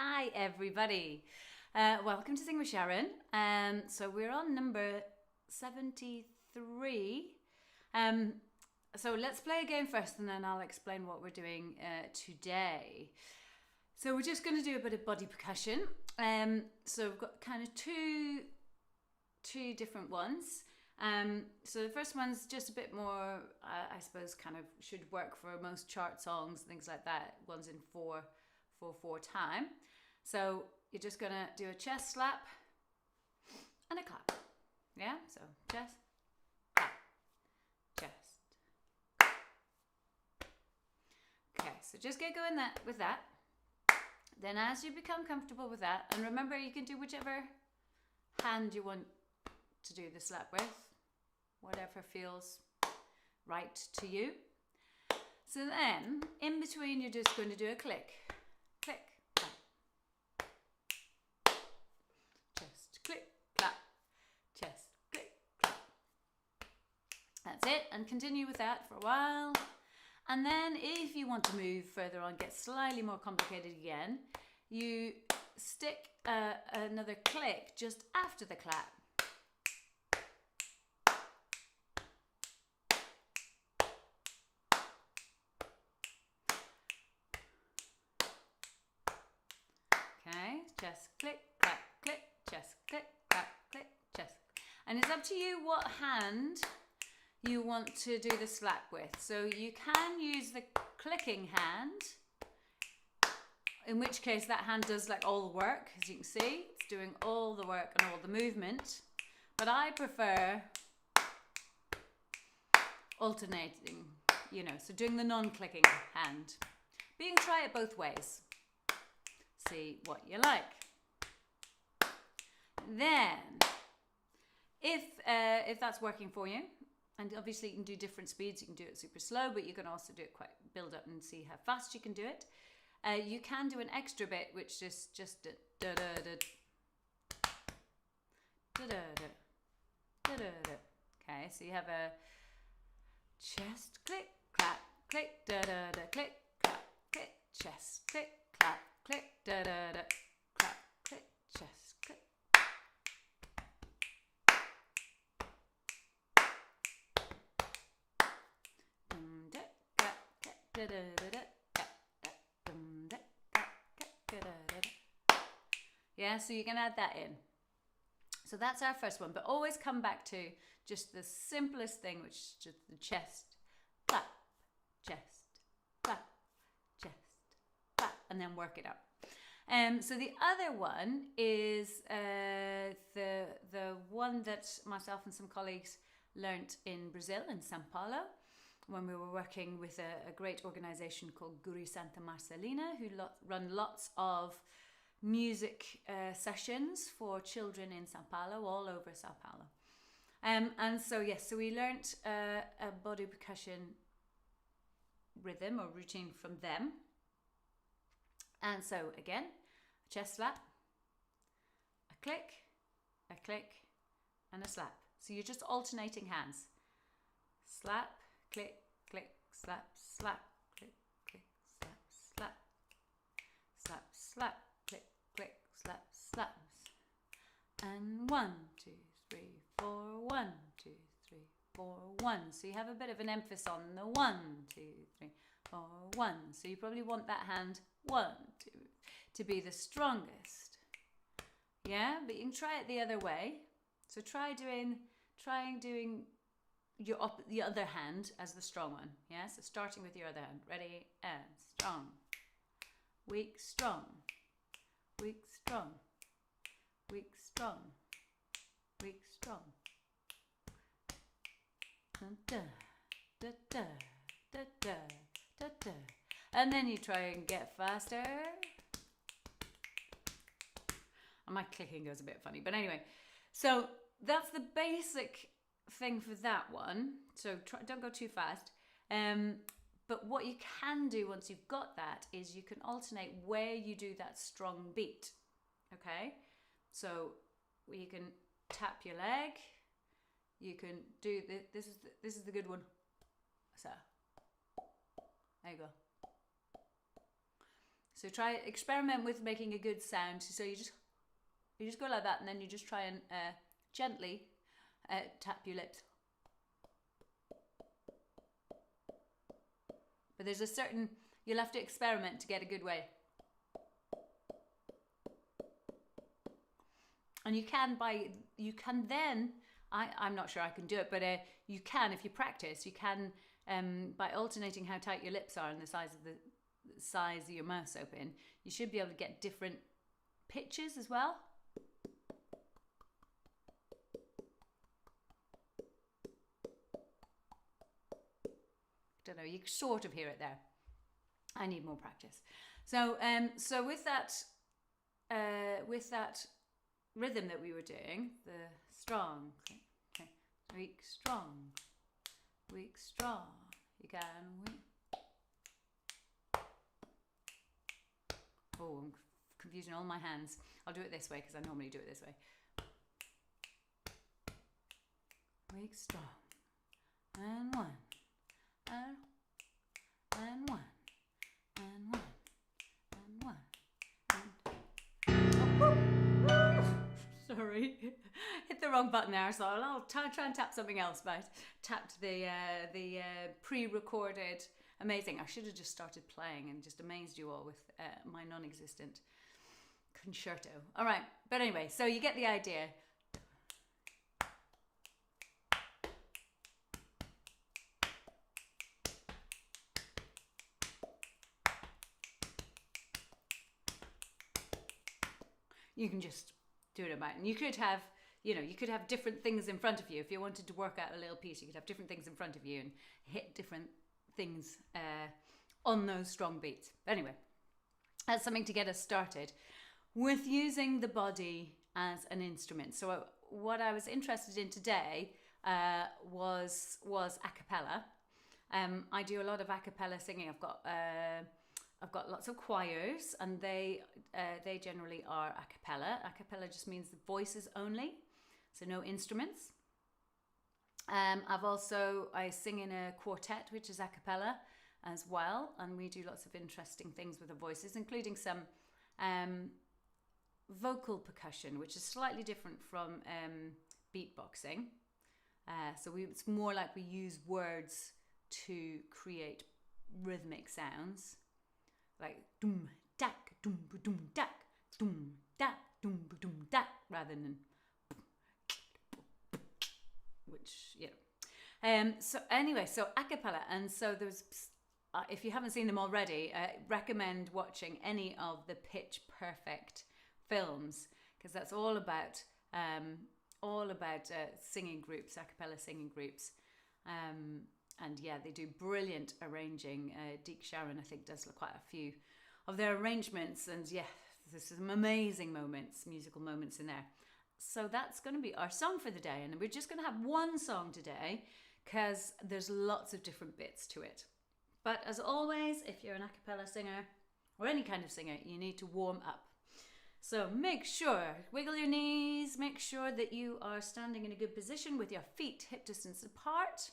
Hi everybody, welcome to Sing with Sharon. So we're on number 73. So let's play a game first and then I'll explain what we're doing today. So we're just going to do a bit of body percussion. So we've got kind of two different ones. So the first one's just a bit more, I suppose, kind of should work for most chart songs, things like that. One's in 4/4 time. So you're just gonna do a chest slap and a clap. Yeah, so chest, clap, chest. Okay, so just get going with that. Then as you become comfortable with that, and remember you can do whichever hand you want to do the slap with, whatever feels right to you. So then, in between, you're just going to do a click, click, clap. Chest, click, clap. Chest, click, clap. That's it, and continue with that for a while. And then if you want to move further on, get slightly more complicated again, you stick another click just after the clap. Okay, chest, click, clap, click, chest, click, clap, click, chest. And it's up to you what hand you want to do the slap with. So you can use the clicking hand, in which case that hand does like all the work. As you can see, it's doing all the work and all the movement. But I prefer alternating, so doing the non-clicking hand. But you can try it both ways. See what you like. Then, if that's working for you, and obviously you can do different speeds, you can do it super slow, but you can also do it quite build up and see how fast you can do it. You can do an extra bit, which is just da da da da da da da da. Okay, so you have a chest click clap click da da da click clap click chest click clap click da da da clap click chest click. Yeah, so you can add that in. So that's our first one, but always come back to just the simplest thing, which is just the chest, clap, chest, clap, chest, clap, and then work it up. So the other one is the one that myself and some colleagues learnt in Brazil, in São Paulo, when we were working with a great organisation called Guri Santa Marcelina, who run lots of music sessions for children in São Paulo, all over São Paulo. And so, yes, so we learnt a body percussion rhythm or routine from them. And so, again, a chest slap, a click, and a slap. So you're just alternating hands. Slap, click, click, slap, slap, click, click, slap, slap, slap, slap, click, click, slap, slaps. And 1, 2, 3, 4, 1, 2, 3, 4, 1. So you have a bit of an emphasis on the 1, 2, 3, 4, 1. So you probably want that hand 1, 2 to be the strongest. Yeah, but you can try it the other way. So try doing the other hand as the strong one. Yeah, so starting with your other hand. Ready and strong. Weak, strong. Weak, strong. Weak, strong. Weak, strong. Da, da, da, da, da, da, da. And then you try and get faster. And my clicking goes a bit funny, but anyway. So that's the basic thing for that one. So don't go too fast. But what you can do once you've got that is you can alternate where you do that strong beat. Okay? So you can tap your leg. You can do this is the good one. So there you go. So try experiment with making a good sound. So you just go like that, and then you just try and gently tap your lips. But there's a certain, you'll have to experiment to get a good way. And you can then, I'm not sure I can do it, but you can, if you practice, you can, by alternating how tight your lips are and the size of your mouth's open, you should be able to get different pitches as well. Don't know, you sort of hear it there. I need more practice. So with that rhythm that we were doing, the strong, okay, weak, strong, you can, weak. Oh, I'm confusing all my hands. I'll do it this way because I normally do it this way. Weak, strong, and one. And one, and one, and one, and oh, sorry, hit the wrong button there. So I'll try and tap something else, but tapped the pre-recorded. Amazing. I should have just started playing and just amazed you all with my non-existent concerto. All right, but anyway, so you get the idea. You can just do it about, and you could have, you could have different things in front of you. If you wanted to work out a little piece, you could have different things in front of you and hit different things on those strong beats. But anyway, that's something to get us started with using the body as an instrument. So what I was interested in today was a cappella. I do a lot of a cappella singing. I've got lots of choirs, and they generally are a cappella. A cappella just means the voices only, so no instruments. I sing in a quartet, which is a cappella as well, and we do lots of interesting things with the voices, including some vocal percussion, which is slightly different from beatboxing. It's more like we use words to create rhythmic sounds. Like doom dak doom doom dak doom dak doom doom dak, rather than so a cappella, and so there's if you haven't seen them already, recommend watching any of the Pitch Perfect films, because that's all about singing groups, a cappella singing groups. And yeah, they do brilliant arranging. Sharon, I think, does quite a few of their arrangements. And yeah, there's some amazing moments, musical moments in there. So that's going to be our song for the day. And we're just going to have one song today because there's lots of different bits to it. But as always, if you're an a cappella singer or any kind of singer, you need to warm up. So make sure, wiggle your knees, make sure that you are standing in a good position with your feet hip distance apart.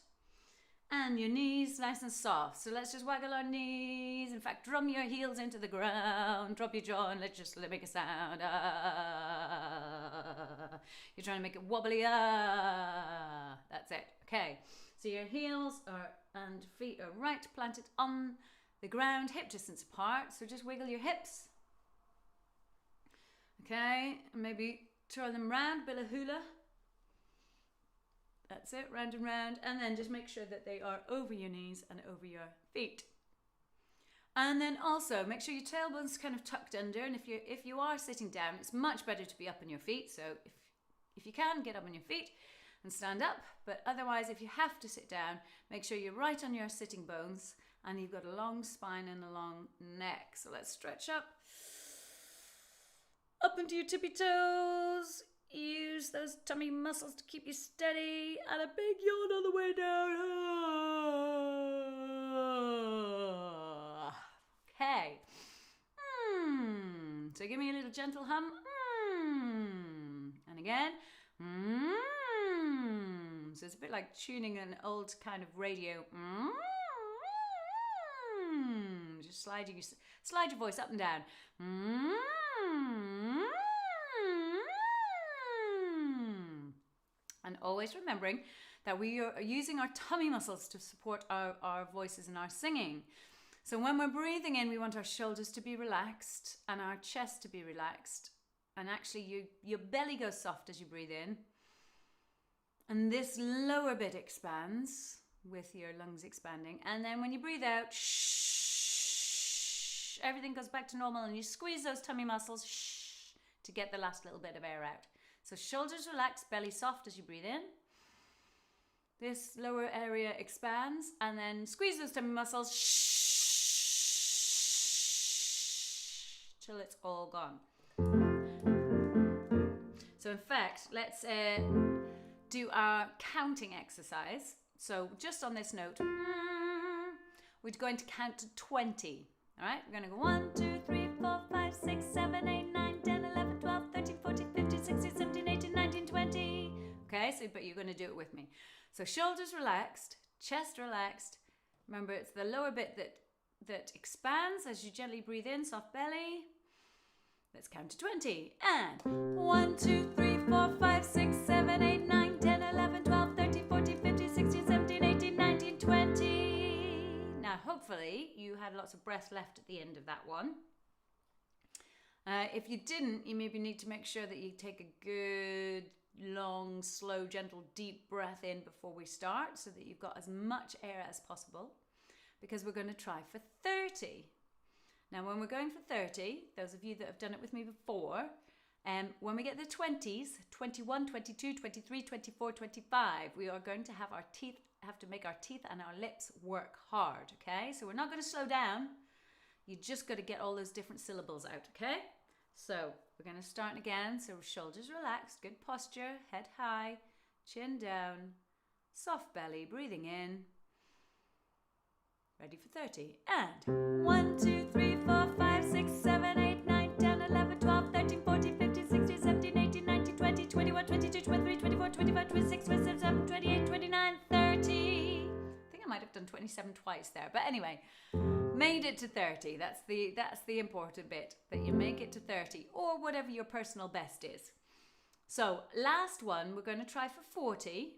And your knees nice and soft. So let's just waggle our knees. In fact, drum your heels into the ground. Drop your jaw and let's just make a sound. You're trying to make it wobbly. That's it. Okay. So your heels and feet are right planted on the ground, hip distance apart. So just wiggle your hips. Okay. And maybe twirl them round, bit of hula. That's it, round and round, and then just make sure that they are over your knees and over your feet. And then also make sure your tailbone's kind of tucked under, and if you are sitting down, it's much better to be up on your feet. So if you can, get up on your feet and stand up, but otherwise, if you have to sit down, make sure you're right on your sitting bones and you've got a long spine and a long neck. So let's stretch up into your tippy toes. Use those tummy muscles to keep you steady, and a big yawn on the way down. Okay. So give me a little gentle hum. And again. So it's a bit like tuning an old kind of radio. Just slide your voice up and down. And always remembering that we are using our tummy muscles to support our voices and our singing. So when we're breathing in, we want our shoulders to be relaxed and our chest to be relaxed. And actually your belly goes soft as you breathe in. And this lower bit expands with your lungs expanding. And then when you breathe out, everything goes back to normal, and you squeeze those tummy muscles to get the last little bit of air out. So shoulders relaxed, belly soft as you breathe in. This lower area expands, and then squeeze those tummy muscles till it's all gone. So in fact, let's do our counting exercise. So just on this note, we're going to count to 20. All right, we're going to go 1, 2, 3, 4, 5, 6, 7, 8, 9, 10, 11, 12, 13, 14, 15, 16, 17, 18, 19, 20. Okay, so but you're going to do it with me. So shoulders relaxed, chest relaxed. Remember, it's the lower bit that expands as you gently breathe in, soft belly. Let's count to 20. And 1, 2, 3, 4, 5, 6, 7, 8, 9, 10, 11, 12, 13, 14, 15, 16, 17, 18, 19, 20. Now, hopefully, you had lots of breath left at the end of that one. If you didn't, you maybe need to make sure that you take a good, long, slow, gentle, deep breath in before we start so that you've got as much air as possible, because we're going to try for 30. Now, when we're going for 30, those of you that have done it with me before, when we get the 20s, 21, 22, 23, 24, 25, we are going to have to make our teeth and our lips work hard, okay? So we're not going to slow down. You just got to get all those different syllables out, okay? So we're going to start again. So shoulders relaxed, good posture, head high, chin down, soft belly, breathing in. Ready for 30. And 1, 2, 3, 4, 5, 6, 7, 8, 9, 10, 11, 12, 13, 14, 15, 16, 17, 18, 19, 20, 21, 22, 23, 24, 25, 26, 27, 28, 29, 30. I think I might have done 27 twice there. But anyway, made it to 30. That's the important bit, that you make it to 30 or whatever your personal best is. So last one, we're going to try for 40.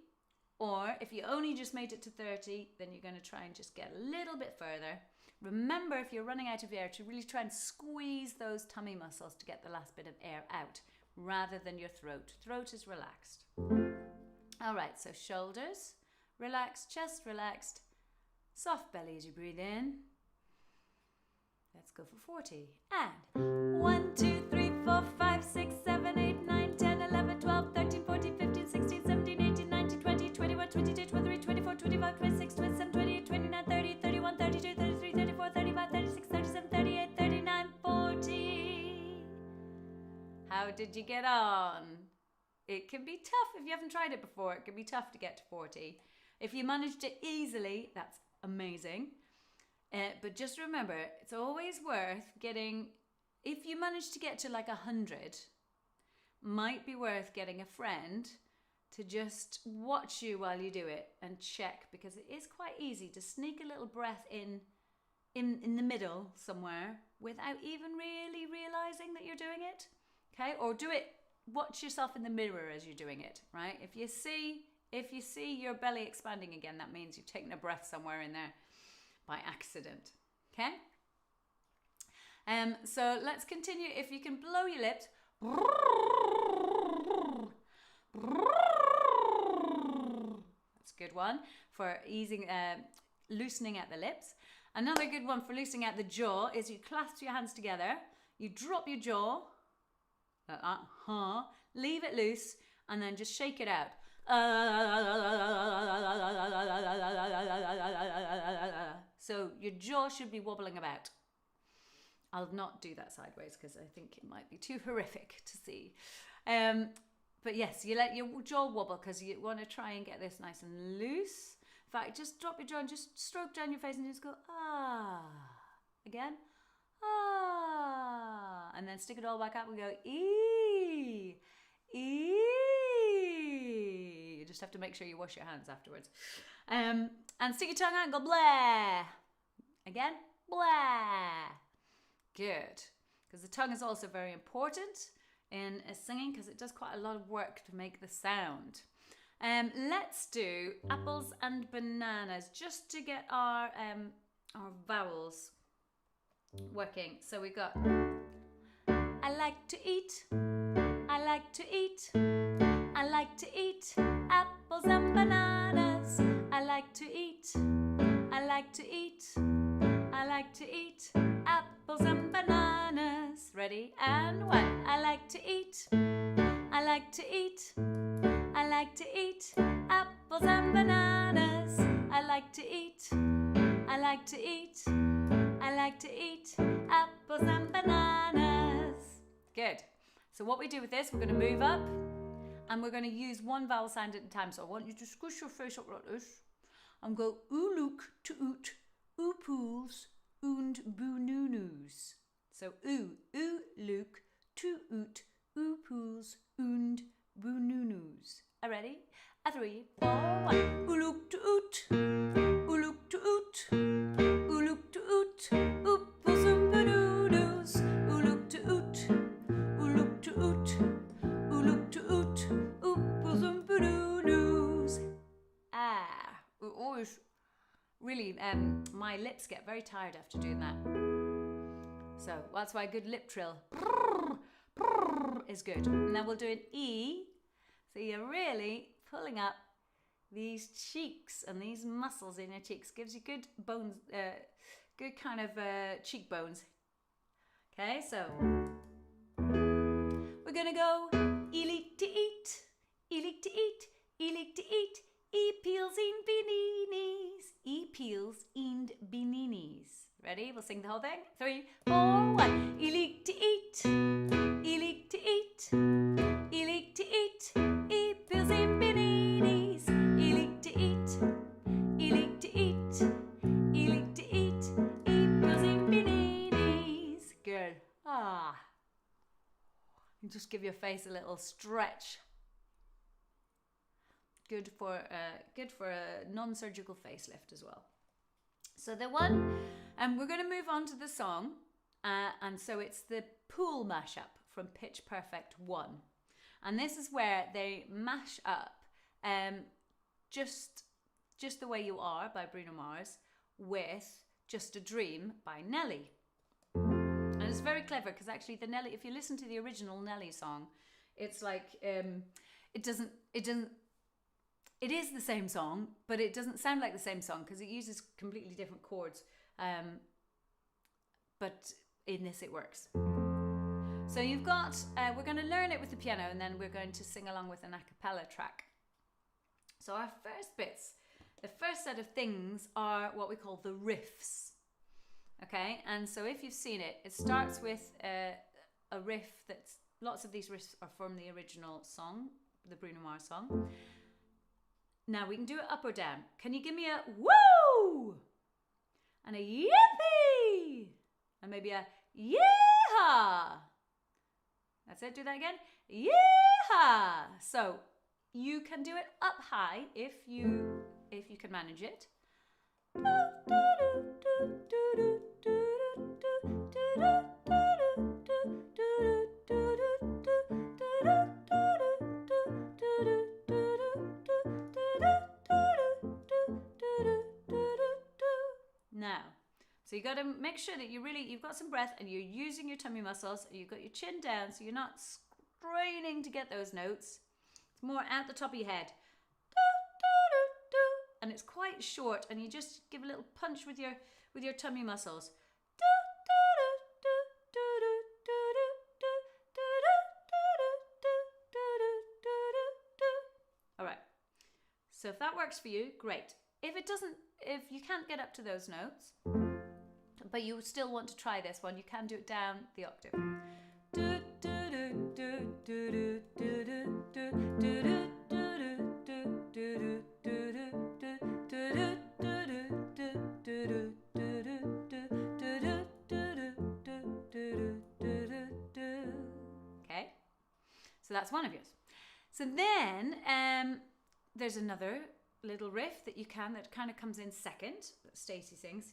Or if you only just made it to 30, then you're going to try and just get a little bit further. Remember, if you're running out of air, to really try and squeeze those tummy muscles to get the last bit of air out, rather than your throat. Throat is relaxed. All right, so shoulders relaxed, chest relaxed, soft belly as you breathe in. Let's go for 40. And 1, 2, 3, 4, 5, 6, 7, 8, 9, 10, 11, 12, 13, 14, 15, 16, 17, 18, 19, 20, 21, 22, 23, 24, 25, 26, 27, 28, 29, 30, 31, 32, 33, 34, 35, 36, 37, 38, 39, 40. How did you get on? It can be tough if you haven't tried it before. It can be tough to get to 40. If you managed it easily, that's amazing. But just remember, it's always worth getting, if you manage to get to like 100, might be worth getting a friend to just watch you while you do it and check, because it is quite easy to sneak a little breath in the middle somewhere without even really realizing that you're doing it. Okay? Or do it, watch yourself in the mirror as you're doing it, right? If you see your belly expanding again, that means you've taken a breath somewhere in there by accident. Okay? So let's continue. If you can blow your lips. That's a good one for easing, loosening at the lips. Another good one for loosening out the jaw is you clasp your hands together, you drop your jaw, like that, leave it loose, and then just shake it out. So your jaw should be wobbling about. I'll not do that sideways because I think it might be too horrific to see. But yes, you let your jaw wobble because you want to try and get this nice and loose. In fact, just drop your jaw and just stroke down your face and just go, ah. Again, ah. And then stick it all back up and go, ee. Ee. You just have to make sure you wash your hands afterwards. And stick your tongue out and go, blah. Again, blah. Good. Because the tongue is also very important in singing because it does quite a lot of work to make the sound. Let's do apples and bananas just to get our vowels working. So we got I like to eat, I like to eat, I like to eat apples and bananas. I like to eat, I like to eat, I like to eat apples and bananas. Ready? And one. I like to eat, I like to eat, I like to eat apples and bananas. I like to eat, I like to eat, I like to eat apples and bananas. Good. So what we do with this, we're going to move up and we're going to use one vowel sound at a time. So I want you to squish your face up like this and go oolook to oot, oopools, und boonunus. So oolook to oot, oopools, und boonunus. Are ready? A 3, 4, 1. Oolook to oot, oolook to oot, oolook to oot, oopools and boonunus. Oolook to oot, oolook to oot, oolook to oot, oopools and boonunus. Ah, always really, my lips get very tired after doing that. So that's why a good lip trill is good. Now we'll do an E. So you're really pulling up these cheeks and these muscles in your cheeks. Gives you good bones, good kind of cheekbones. Okay, so we're gonna go elik to eat, elik to eat, elik to eat, e-peels in bininis, e-peels in bininis. Ready? We'll sing the whole thing. 3, 4, 1. Elik to eat, elik to eat, elik to eat, e-peels in bininis, elik to eat, elik to eat, elik to eat, e-peels in bininis. Good. Ah. And just give your face a little stretch. Good for a non-surgical facelift as well. So the one, we're going to move on to the song, and so it's the pool mashup from Pitch Perfect 1, and this is where they mash up Just the Way You Are by Bruno Mars with Just a Dream by Nelly. And it's very clever because actually the Nelly, if you listen to the original Nelly song, it's like it is the same song, but it doesn't sound like the same song because it uses completely different chords. But in this it works. So you've got, we're going to learn it with the piano and then we're going to sing along with an a cappella track. So our first bits, the first set of things are what we call the riffs. Okay, and so if you've seen it, it starts with a riff that's, lots of these riffs are from the original song, the Bruno Mars song. Now we can do it up or down. Can you give me a woo and a yippee and maybe a yeehaw? That's it. Do that again. Yeehaw. So you can do it up high if you can manage it. Now, so you got to make sure that you've got some breath and you're using your tummy muscles. You've got your chin down, so you're not straining to get those notes. It's more out the top of your head. And it's quite short, and you just give a little punch with your tummy muscles. All right. So if that works for you, great. If it doesn't, if you can't get up to those notes, but you still want to try this one, you can do it down the octave. Okay, so that's one of yours. So then there's another little riff that kind of comes in second that Stacey sings,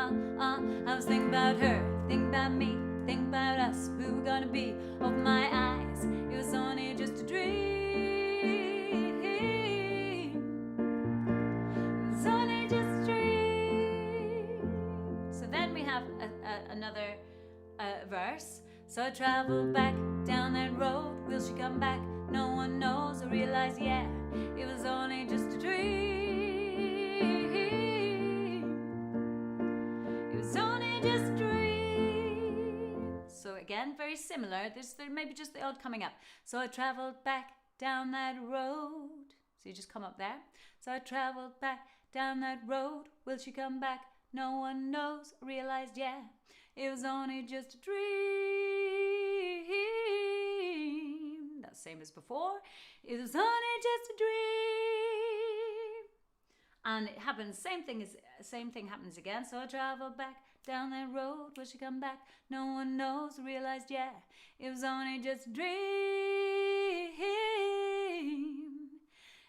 I was thinking about her, thinking about me, thinking about us, who we're gonna be. Open my eyes, it was only just a dream. It was only just a dream. So then we have another verse. So I traveled back down that road. Will she come back? No one knows. I realized, yeah, it was only just a dream. It was only just a dream. So again, very similar. There may be just the odd coming up. So I traveled back down that road. So you just come up there. So I traveled back down that road. Will she come back? No one knows. I realized, yeah, it was only just a dream. That's the same as before. It was only just a dream. And it happens, same thing happens again. So I traveled back down that road. Will she come back? No one knows. I realized, yeah, it was only just a dream.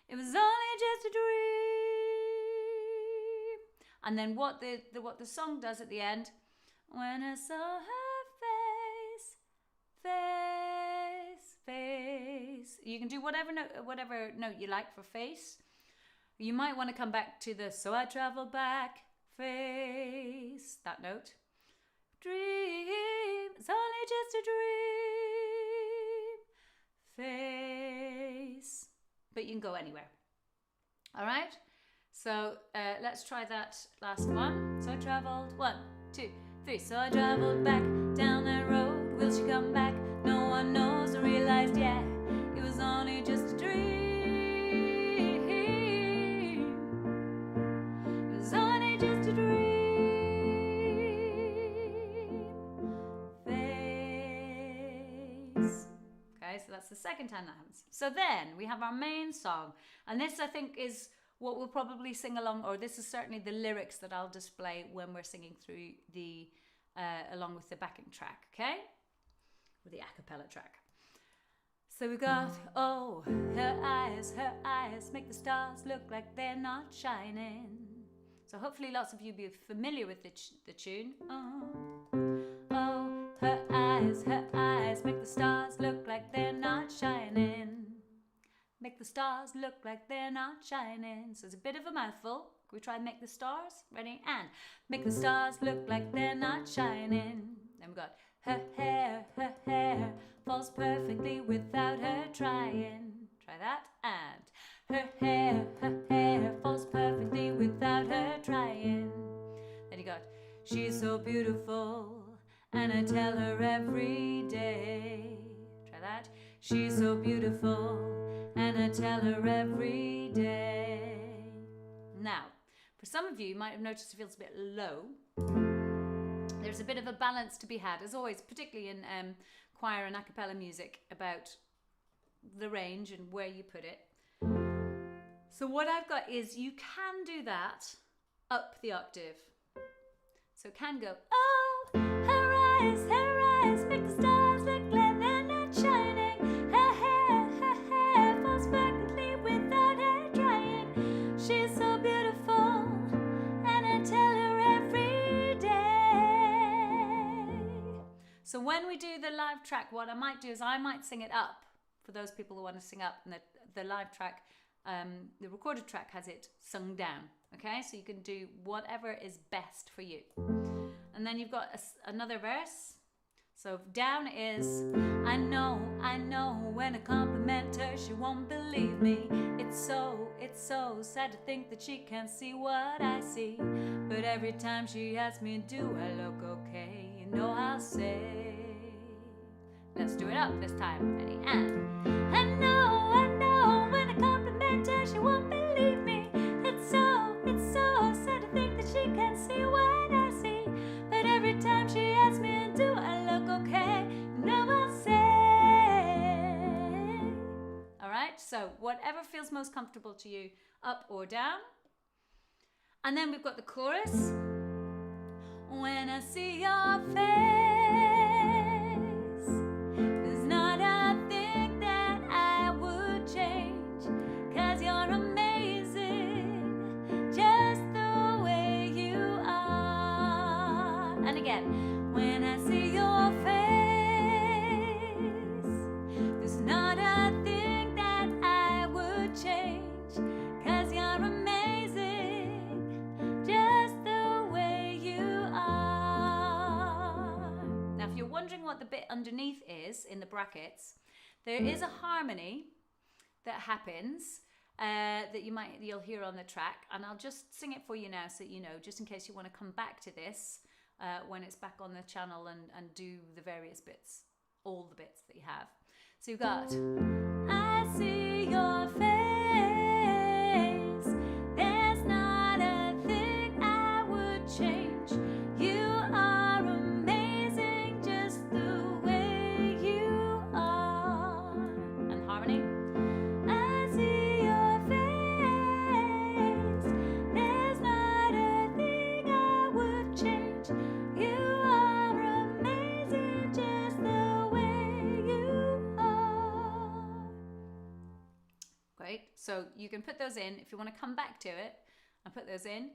It was only just a dream. And then what the song does at the end, when I saw her face. You can do whatever note you like for face. You might want to come back to the so I travel back, face, that note. Dream, it's only just a dream, face. But you can go anywhere. All right? So let's try that last one. So I traveled 1, 2, 3. So I traveled back down that road. Will she come back? No one knows. I realized, yeah, it was only just a dream. It was only just a dream. Face. Okay, so that's the second time that happens. So then we have our main song. And this, I think, is what we'll probably sing along, or this is certainly the lyrics that I'll display when we're singing through the along with the backing track, okay? Or the a cappella track. So we got, oh, her eyes make the stars look like they're not shining. So hopefully lots of you be familiar with the tune. Oh, her eyes make the stars look like they're not shining. Make the stars look like they're not shining. So it's a bit of a mouthful. Can we try and make the stars? Ready? And make the stars look like they're not shining. Then we got her hair falls perfectly without her trying. Try that. And her hair falls perfectly without her trying. Then you got, she's so beautiful, and I tell her every day. Try that. She's so beautiful, and I tell her every day. Now, for some of you might have noticed it feels a bit low. There's a bit of a balance to be had, as always, particularly in choir and a cappella music, about the range and where you put it. So what I've got is, you can do that up the octave. So it can go, oh, her eyes make the stars look like they're not shining. Her hair falls perfectly without her trying. She's so beautiful, and I tell her every day. So when we do the live track, what I might do is I might sing it up for those people who want to sing up, and the live track, the recorded track has it sung down. Okay, so you can do whatever is best for you. And then you've got another verse. So down is, I know, when I compliment her, she won't believe me. It's so sad to think that she can't see what I see. But every time she asks me, do I look okay? You know I'll say. Let's do it up this time. Ready? And I know, when I compliment her, she won't believe me. It's so sad to think that she can't see what I see. But every time she asks me, do I look okay? No, I'll say. Alright, so whatever feels most comfortable to you, up or down. And then we've got the chorus. When I see your face, there's not a thing that I would change, 'cause you're amazing just the way you are. what the bit underneath is in the brackets, there is a harmony that happens that you'll hear on the track, and I'll just sing it for you now so you know, just in case you want to come back to this when it's back on the channel and do the various bits, all the bits that you have. So you've got, I see your face, there's not a thing I would change, you are amazing just the way you are. And harmony. I see your face, there's not a thing I would change, you are amazing just the way you are. Great, so you can put those in if you want to come back to it and put those in.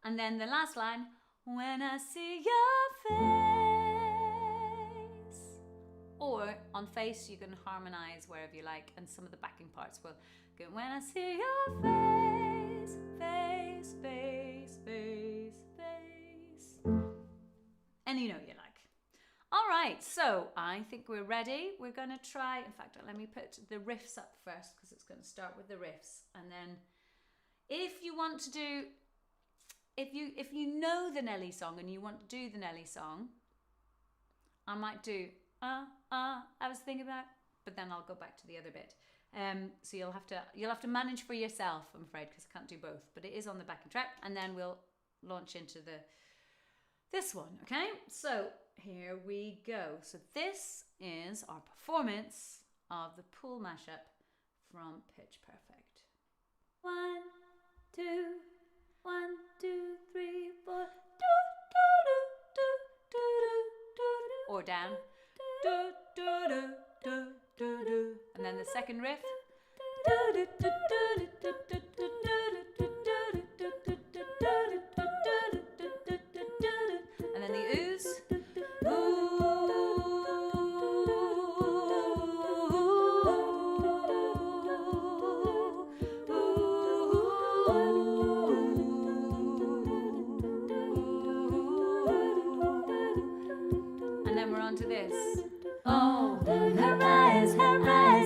And then the last line, when I see your face. Or on face you can harmonize wherever you like, and some of the backing parts will go, when I see your face, face, face, face, face. Any note you like. All right, so I think we're ready. We're going to try, in fact, let me put the riffs up first because it's going to start with the riffs. And then if you want to do, if you know the Nelly song and you want to do the Nelly song, I might do, I was thinking about, but then I'll go back to the other bit. So you'll have to manage for yourself, I'm afraid, because I can't do both. But it is on the backing track, and then we'll launch into this one. Okay, so here we go. So this is our performance of the pool mashup from Pitch Perfect. 1, 2, 1, 2, 3, 4. Do, do, do, do, do, do, do. Or down. Do, do, do, do, do, do. And then the second riff. Do, do, do, do, do, do, do, do, do, do, do, do, do, do. And then the ooze. And then we're on to this. Oh, her eyes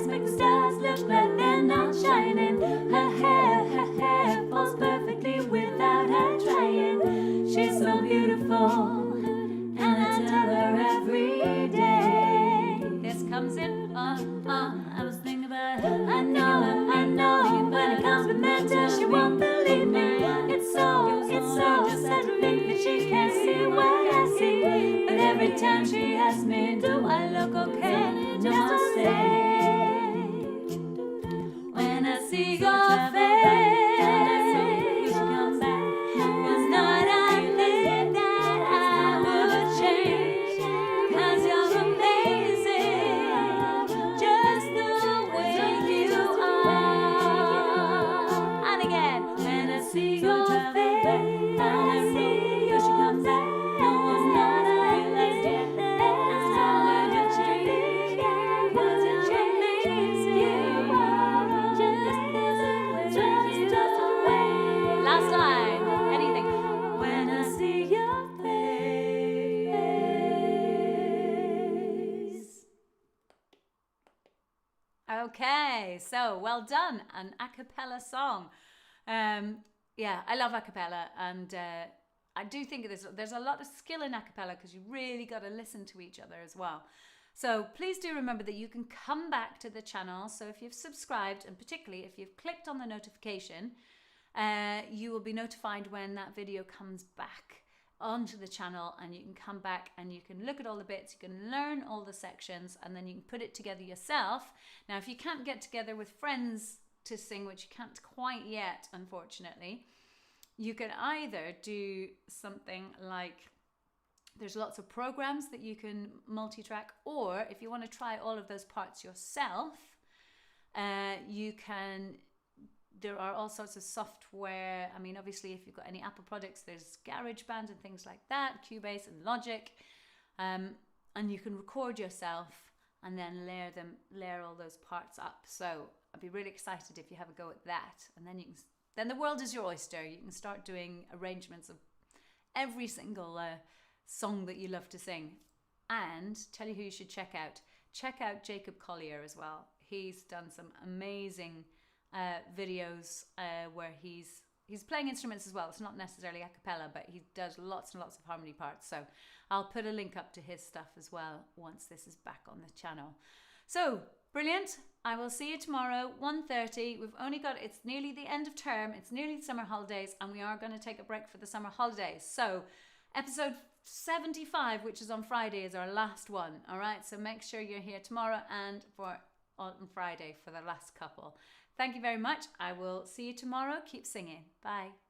make the stars look like they're not shining. Her hair falls perfectly without her trying. She's so beautiful, and I tell her every day. This comes in, I was thinking about her. I know, when it comes to mentor, she won't believe me. It's so settling that she can't see what I see. But every time she asks me, do I look okay? Just to say, when I see your face, you come back. It's not a thing that I would change, 'cause you're amazing, just the way you are. And again, when I see your face, I see you should come back. It's not a thing that I would change, 'cause you're amazing, you are just the way. Last line, anything. When I see your face. Okay, so well done, an a cappella song. Yeah, I love a cappella, and I do think there's a lot of skill in a cappella because you really got to listen to each other as well. So please do remember that you can come back to the channel. So if you've subscribed, and particularly if you've clicked on the notification, you will be notified when that video comes back onto the channel, and you can come back and you can look at all the bits, you can learn all the sections, and then you can put it together yourself. Now, if you can't get together with friends to sing, which you can't quite yet, unfortunately, you can either do something like, there's lots of programs that you can multi-track, or if you want to try all of those parts yourself, you can, there are all sorts of software. I mean, obviously, if you've got any Apple products, there's GarageBand and things like that, Cubase and Logic, and you can record yourself and then layer all those parts up. So I'd be really excited if you have a go at that, and then then the world is your oyster. You can start doing arrangements of every single song that you love to sing. And tell you who you should check out. Check out Jacob Collier as well. He's done some amazing videos where he's playing instruments as well. It's not necessarily a cappella, but he does lots and lots of harmony parts. So I'll put a link up to his stuff as well once this is back on the channel. So brilliant. I will see you tomorrow, 1:30. We've only got, it's nearly the end of term. It's nearly the summer holidays, and we are going to take a break for the summer holidays. So episode 75, which is on Friday, is our last one. All right. So make sure you're here tomorrow and on Friday for the last couple. Thank you very much. I will see you tomorrow. Keep singing. Bye.